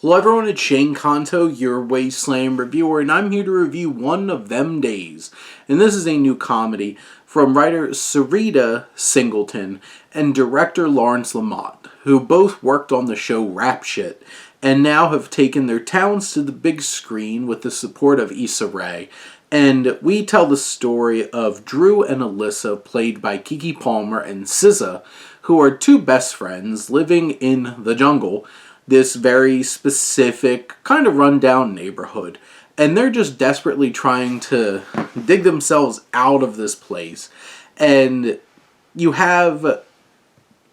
Hello everyone, it's Shane Kanto, your Wasteland reviewer, and I'm here to review One of Them Days. And this is a new comedy from writer Sarita Singleton and director Lawrence Lamont, who both worked on the show Rap Shit, and now have taken their talents to the big screen with the support of Issa Rae. And we tell the story of Dreux and Alyssa, played by Keke Palmer and SZA, who are two best friends living in the jungle, this very specific, kind of rundown neighborhood. And they're just desperately trying to dig themselves out of this place. And you have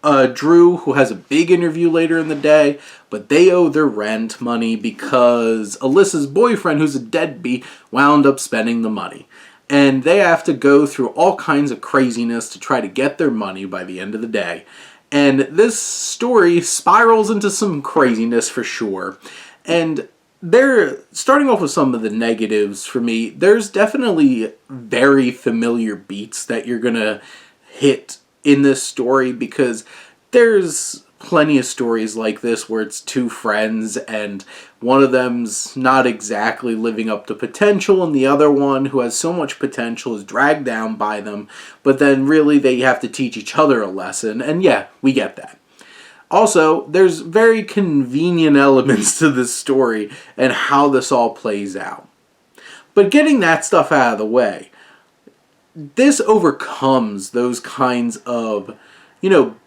Dreux, who has a big interview later in the day, but they owe their rent money because Alyssa's boyfriend, who's a deadbeat, wound up spending the money. And they have to go through all kinds of craziness to try to get their money by the end of the day. And this story spirals into some craziness for sure. And they're starting off with some of the negatives for me. There's definitely very familiar beats that you're going to hit in this story because there's plenty of stories like this where it's two friends and one of them's not exactly living up to potential and the other one, who has so much potential, is dragged down by them, but then really they have to teach each other a lesson. And yeah, we get that. Also, there's very convenient elements to this story and how this all plays out. But getting that stuff out of the way, this overcomes those kinds of,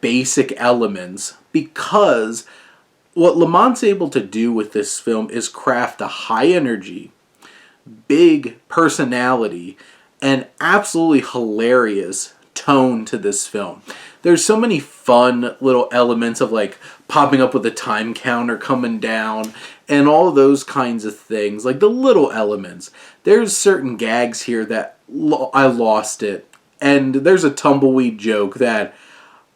basic elements, because what Lamont's able to do with this film is craft a high energy, big personality, and absolutely hilarious tone to this film. There's so many fun little elements of like popping up with a time counter coming down and all of those kinds of things, like the little elements. There's certain gags here that I lost it, and there's a tumbleweed joke that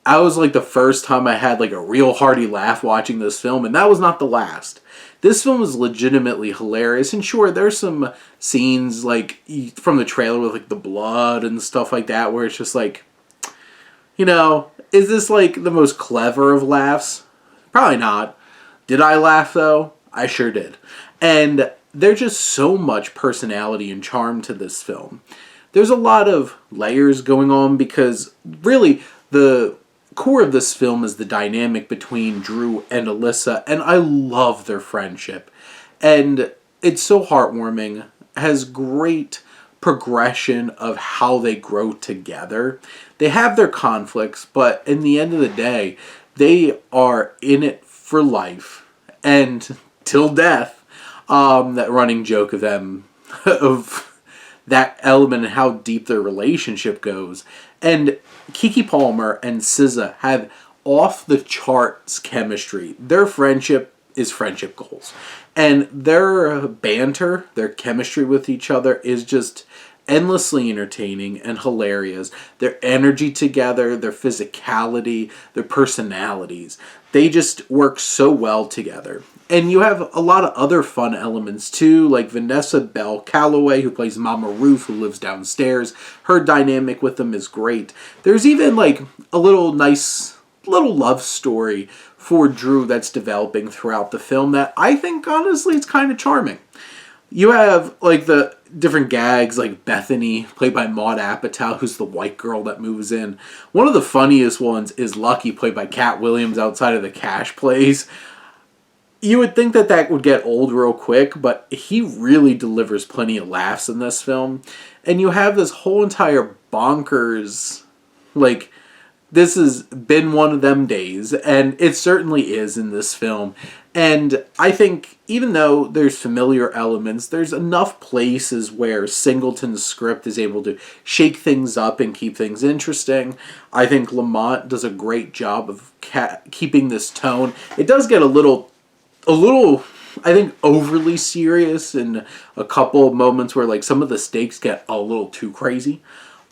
I was like the first time I had like a real hearty laugh watching this film, and that was not the last. This film is legitimately hilarious, and sure, there's some scenes like from the trailer with like the blood and stuff like that where it's just like, is this like the most clever of laughs? Probably not. Did I laugh though? I sure did. And there's just so much personality and charm to this film. There's a lot of layers going on because really the core of this film is the dynamic between Dreux and Alyssa, and I love their friendship. And it's so heartwarming, has great progression of how they grow together. They have their conflicts, but in the end of the day, they are in it for life and till death. That running joke of them, of that element and how deep their relationship goes. And Keke Palmer and SZA have off the charts chemistry. Their friendship is friendship goals. And their banter, their chemistry with each other is just endlessly entertaining and hilarious. Their energy together, their physicality, their personalities, they just work so well together. And you have a lot of other fun elements too, like Vanessa Bell Calloway, who plays Mama Ruth, who lives downstairs. Her dynamic with them is great. There's even like a little nice little love story for Dreux that's developing throughout the film that I think honestly it's kind of charming. You have like the different gags, like Bethany, played by Maud Apatow, who's the white girl that moves in. One of the funniest ones is Lucky, played by Cat Williams, outside of the Cash plays. You would think that that would get old real quick, but he really delivers plenty of laughs in this film. And you have this whole entire bonkers, like, this has been one of them days, and it certainly is in this film. And I think even though there's familiar elements, there's enough places where Singleton's script is able to shake things up and keep things interesting. I think Lamont does a great job of keeping this tone. It does get a little, I think, overly serious in a couple of moments where like some of the stakes get a little too crazy.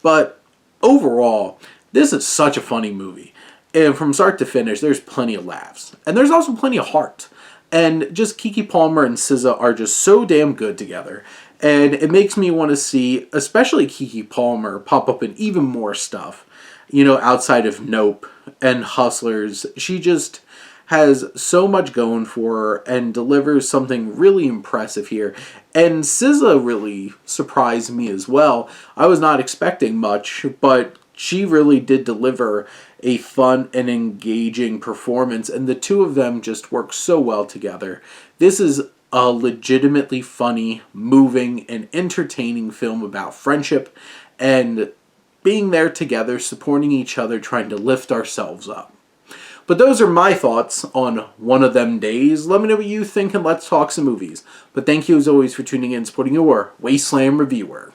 But overall, this is such a funny movie. And from start to finish, there's plenty of laughs. And there's also plenty of heart. And just Keke Palmer and SZA are just so damn good together. And it makes me want to see, especially Keke Palmer, pop up in even more stuff. Outside of Nope and Hustlers. She just has so much going for her and delivers something really impressive here. And SZA really surprised me as well. I was not expecting much, but she really did deliver a fun and engaging performance, and the two of them just work so well together. This is a legitimately funny, moving, and entertaining film about friendship and being there together, supporting each other, trying to lift ourselves up. But those are my thoughts on One of Them Days. Let me know what you think and let's talk some movies. But thank you as always for tuning in and supporting your Wasteland reviewer.